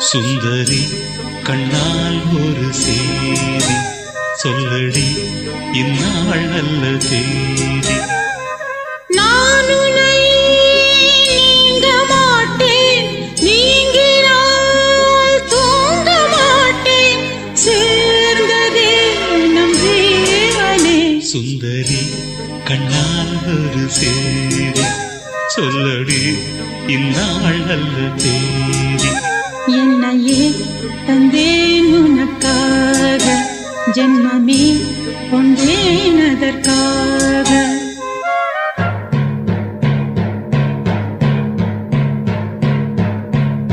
சுந்தரி கண்ணால் ஒரு சேதி சொல்லடி இந்நாள் நல்ல தேதி. நான் உன்னை நீங்க மாட்டேன், நீங்கினால் தூங்க மாட்டேன், சேர்ந்ததே நம் ஜீவனே. சுந்தரி கண்ணால் ஒரு சேதி சொல்லடி இந்நாள் நல்ல தேதி. என்னையே தந்தேன் உனக்காக ஜென்ம